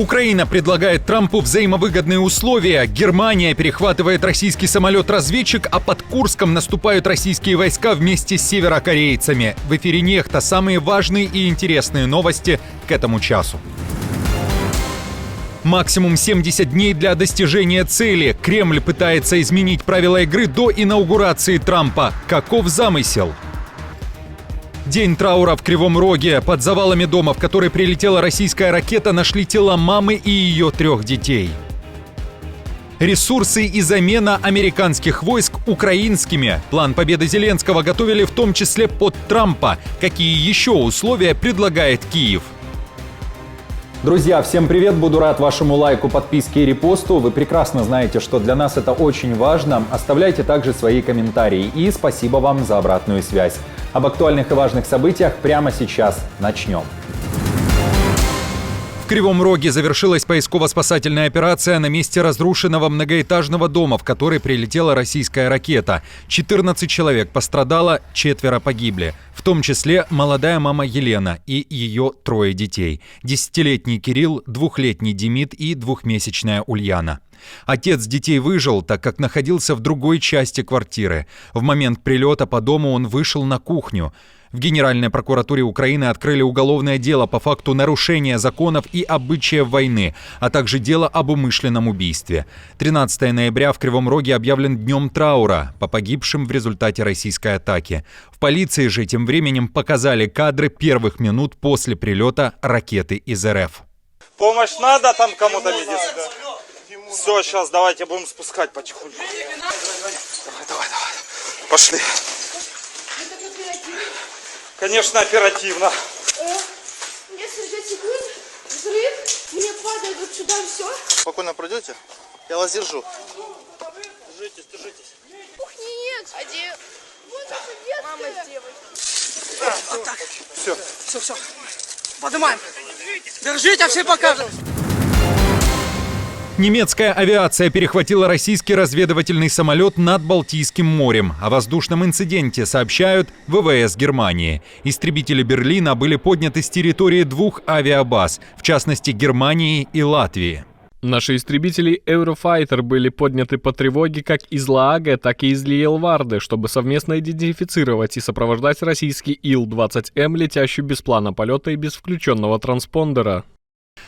Украина предлагает Трампу взаимовыгодные условия. Германия перехватывает российский самолет-разведчик, а под Курском наступают российские войска вместе с северокорейцами. В эфире «Нехта» самые важные и интересные новости к этому часу. Максимум 70 дней для достижения цели. Кремль пытается изменить правила игры до инаугурации Трампа. Каков замысел? День траура в Кривом Роге. Под завалами дома, в который прилетела российская ракета, нашли тела мамы и ее 3 детей. Ресурсы и замена американских войск украинскими. План победы Зеленского готовили в том числе под Трампа. Какие еще условия предлагает Киев? Друзья, всем привет! Буду рад вашему лайку, подписке и репосту. Вы прекрасно знаете, что для нас это очень важно. Оставляйте также свои комментарии. И спасибо вам за обратную связь. Об актуальных и важных событиях прямо сейчас начнем. В Кривом Роге завершилась поисково-спасательная операция на месте разрушенного многоэтажного дома, в который прилетела российская ракета. 14 человек пострадало, 4 погибли. В том числе молодая мама Елена и ее 3 детей. 10-летний Кирилл, 2-летний Демид и 2-месячная Ульяна. Отец детей выжил, так как находился в другой части квартиры. В момент прилета по дому он вышел на кухню. В Генеральной прокуратуре Украины открыли уголовное дело по факту нарушения законов и обычаев войны, а также дело об умышленном убийстве. 13 ноября в Кривом Роге объявлен днем траура по погибшим в результате российской атаки. В полиции же тем временем показали кадры первых минут после прилета ракеты из РФ. Помощь надо там кому-то медицинская? Все, сейчас давайте будем спускать потихоньку. Давай. Пошли. Конечно, оперативно. Несколько секунд, взрыв, мне падает вот сюда все. Спокойно пройдете? Я вас держу. Держитесь. Ух, нет. Один. Вот это мама девочка. Вот так. Все. Поднимаем. Держите, все покажем. Немецкая авиация перехватила российский разведывательный самолет над Балтийским морем. О воздушном инциденте сообщают ВВС Германии. Истребители Берлина были подняты с территории 2 авиабаз, в частности Германии и Латвии. Наши истребители Eurofighter были подняты по тревоге как из Лааге, так и из Лиелварды, чтобы совместно идентифицировать и сопровождать российский Ил-20М, летящий без плана полета и без включенного транспондера.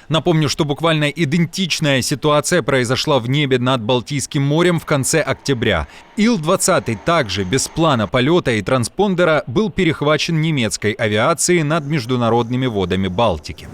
Напомню, что буквально идентичная ситуация произошла в небе над Балтийским морем в конце октября. Ил-20 также без плана полета и транспондера был перехвачен немецкой авиацией над международными водами Балтики.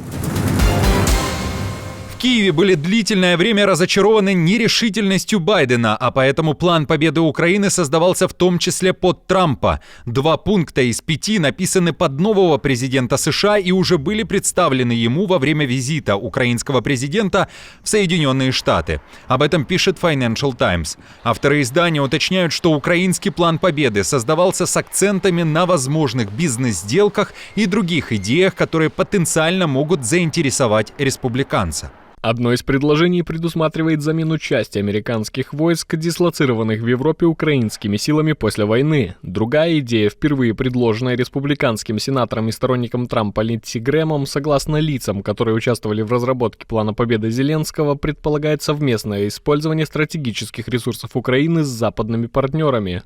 В Киеве были длительное время разочарованы нерешительностью Байдена, а поэтому план победы Украины создавался в том числе под Трампа. 2 пункта из 5 написаны под нового президента США и уже были представлены ему во время визита украинского президента в Соединенные Штаты. Об этом пишет Financial Times. Авторы издания уточняют, что украинский план победы создавался с акцентами на возможных бизнес-сделках и других идеях, которые потенциально могут заинтересовать республиканца. Одно из предложений предусматривает замену части американских войск, дислоцированных в Европе украинскими силами после войны. Другая идея, впервые предложенная республиканским сенатором и сторонником Трампа Линдси Грэмом, согласно лицам, которые участвовали в разработке плана победы Зеленского, предполагает совместное использование стратегических ресурсов Украины с западными партнерами.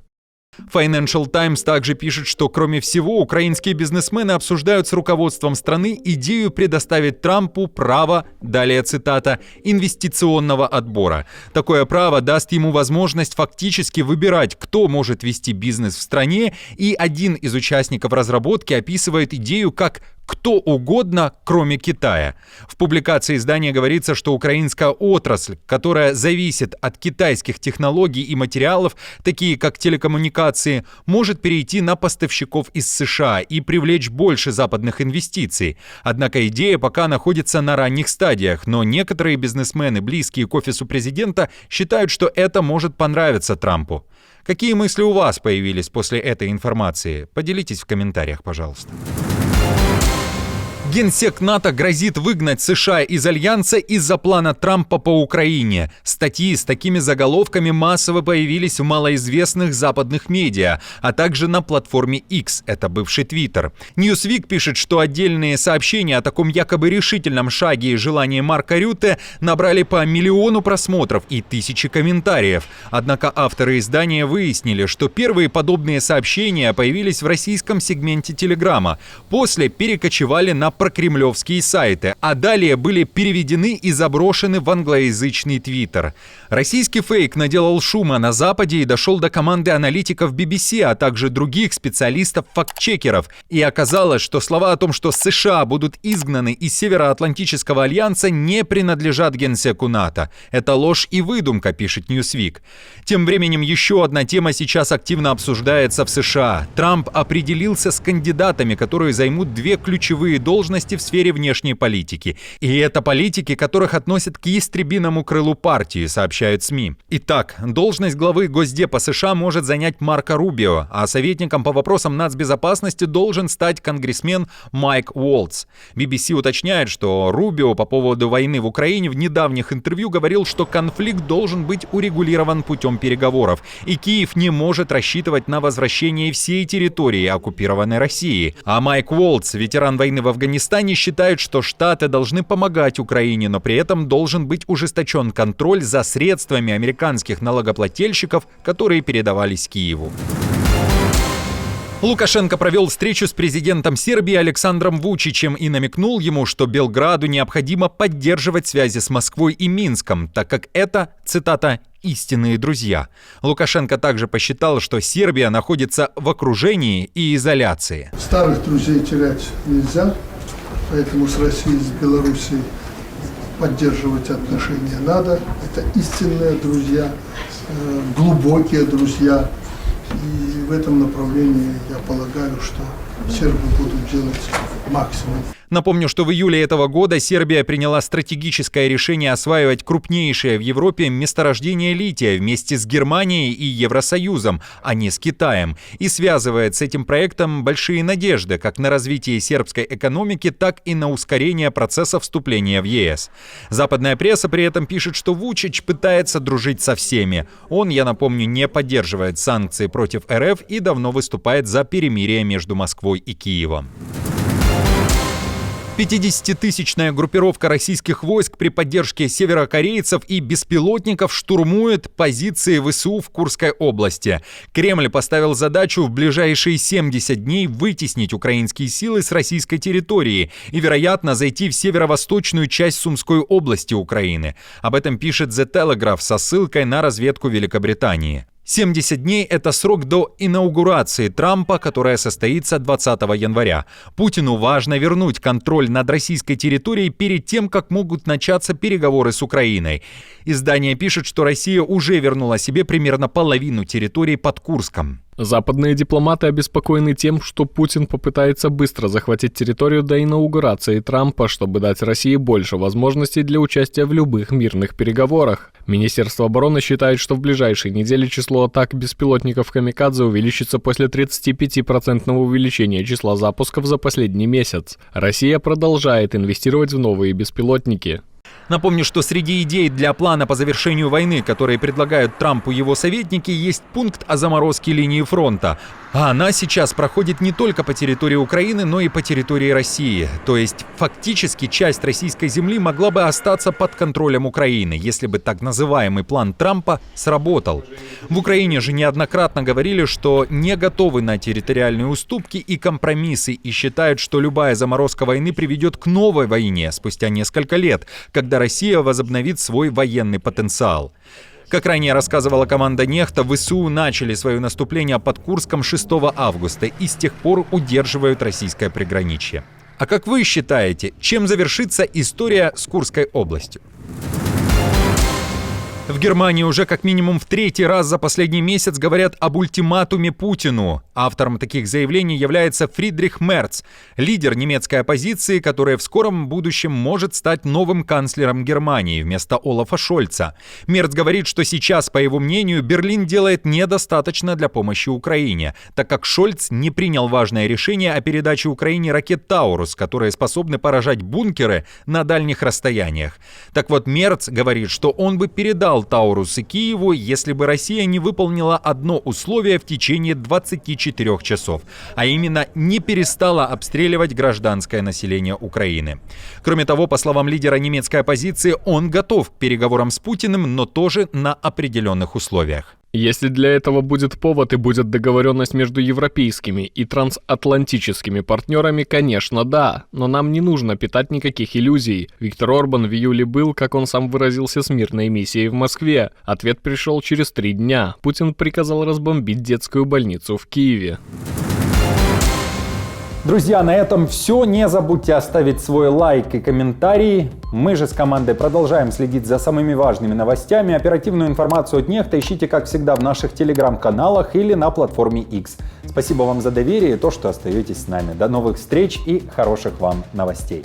Financial Times также пишет, что, кроме всего, украинские бизнесмены обсуждают с руководством страны идею предоставить Трампу право, далее цитата, инвестиционного отбора. Такое право даст ему возможность фактически выбирать, кто может вести бизнес в стране, и один из участников разработки описывает идею как «кто угодно, кроме Китая». В публикации издания говорится, что украинская отрасль, которая зависит от китайских технологий и материалов, такие как телекоммуникации, может перейти на поставщиков из США и привлечь больше западных инвестиций. Однако идея пока находится на ранних стадиях, но некоторые бизнесмены, близкие к офису президента, считают, что это может понравиться Трампу. Какие мысли у вас появились после этой информации? Поделитесь в комментариях, пожалуйста. Генсек НАТО грозит выгнать США из Альянса из-за плана Трампа по Украине. Статьи с такими заголовками массово появились в малоизвестных западных медиа, а также на платформе X, это бывший Twitter. Newsweek пишет, что отдельные сообщения о таком якобы решительном шаге и желании Марка Рютте набрали по 1 миллиону просмотров и 1000 комментариев. Однако авторы издания выяснили, что первые подобные сообщения появились в российском сегменте Телеграма, после перекочевали на прокремлевские сайты, а далее были переведены и заброшены в англоязычный Твиттер. Российский фейк наделал шума на Западе и дошел до команды аналитиков BBC, а также других специалистов-фактчекеров. И оказалось, что слова о том, что США будут изгнаны из Североатлантического альянса, не принадлежат генсеку НАТО. Это ложь и выдумка, пишет Newsweek. Тем временем еще одна тема сейчас активно обсуждается в США. Трамп определился с кандидатами, которые займут 2 ключевые должности в сфере внешней политики. И это политики, которых относят к ястребиному крылу партии, сообщают СМИ. Итак, должность главы Госдепа США может занять Марко Рубио, а советником по вопросам нацбезопасности должен стать конгрессмен Майк Уолтс. BBC уточняет, что Рубио по поводу войны в Украине в недавних интервью говорил, что конфликт должен быть урегулирован путем переговоров, и Киев не может рассчитывать на возвращение всей территории, оккупированной Россией. А Майк Уолтс, ветеран войны в Афганистане, считают, что Штаты должны помогать Украине, но при этом должен быть ужесточен контроль за средствами американских налогоплательщиков, которые передавались Киеву. Лукашенко провел встречу с президентом Сербии Александром Вучичем и намекнул ему, что Белграду необходимо поддерживать связи с Москвой и Минском, так как это, цитата, «истинные друзья». Лукашенко также посчитал, что Сербия находится в окружении и изоляции. Старых друзей терять нельзя, поэтому с Россией, с Белоруссией поддерживать отношения надо. Это истинные друзья, глубокие друзья. И в этом направлении я полагаю, что сербы будут делать максимум. Напомню, что в июле этого года Сербия приняла стратегическое решение осваивать крупнейшее в Европе месторождение лития вместе с Германией и Евросоюзом, а не с Китаем, и связывает с этим проектом большие надежды как на развитие сербской экономики, так и на ускорение процесса вступления в ЕС. Западная пресса при этом пишет, что Вучич пытается дружить со всеми. Он, я напомню, не поддерживает санкции против РФ и давно выступает за перемирие между Москвой и Киевом. 50-тысячная группировка российских войск при поддержке северокорейцев и беспилотников штурмует позиции ВСУ в Курской области. Кремль поставил задачу в ближайшие 70 дней вытеснить украинские силы с российской территории и, вероятно, зайти в северо-восточную часть Сумской области Украины. Об этом пишет The Telegraph со ссылкой на разведку Великобритании. 70 дней – это срок до инаугурации Трампа, которая состоится 20 января. Путину важно вернуть контроль над российской территорией перед тем, как могут начаться переговоры с Украиной. Издание пишет, что Россия уже вернула себе примерно половину территории под Курском. Западные дипломаты обеспокоены тем, что Путин попытается быстро захватить территорию до инаугурации Трампа, чтобы дать России больше возможностей для участия в любых мирных переговорах. Министерство обороны считает, что в ближайшие недели число атак беспилотников «Камикадзе» увеличится после 35% увеличения числа запусков за последний месяц. Россия продолжает инвестировать в новые беспилотники. Напомню, что среди идей для плана по завершению войны, которые предлагают Трампу его советники, есть пункт о заморозке линии фронта. А она сейчас проходит не только по территории Украины, но и по территории России. То есть фактически часть российской земли могла бы остаться под контролем Украины, если бы так называемый план Трампа сработал. В Украине же неоднократно говорили, что не готовы на территориальные уступки и компромиссы и считают, что любая заморозка войны приведет к новой войне спустя несколько лет, когда Россия возобновит свой военный потенциал. Как ранее рассказывала команда Нехта, ВСУ начали свое наступление под Курском 6 августа и с тех пор удерживают российское приграничье. А как вы считаете, чем завершится история с Курской областью? В Германии уже как минимум в 3-й раз за последний месяц говорят об ультиматуме Путину. Автором таких заявлений является Фридрих Мерц, лидер немецкой оппозиции, которая в скором будущем может стать новым канцлером Германии вместо Олафа Шольца. Мерц говорит, что сейчас, по его мнению, Берлин делает недостаточно для помощи Украине, так как Шольц не принял важное решение о передаче Украине ракет «Таурус», которые способны поражать бункеры на дальних расстояниях. Так вот, Мерц говорит, что он бы передал «Таурусы» Киеву, если бы Россия не выполнила одно условие в течение 24 часов, а именно не перестала обстреливать гражданское население Украины. Кроме того, по словам лидера немецкой оппозиции, он готов к переговорам с Путиным, но тоже на определенных условиях. Если для этого будет повод и будет договоренность между европейскими и трансатлантическими партнерами, конечно, да. Но нам не нужно питать никаких иллюзий. Виктор Орбан в июле был, как он сам выразился, с мирной миссией в Москве. Ответ пришел через 3 дня. Путин приказал разбомбить детскую больницу в Киеве. Друзья, на этом все. Не забудьте оставить свой лайк и комментарий. Мы же с командой продолжаем следить за самыми важными новостями. Оперативную информацию от Нехта ищите, как всегда, в наших телеграм-каналах или на платформе X. Спасибо вам за доверие и то, что остаетесь с нами. До новых встреч и хороших вам новостей.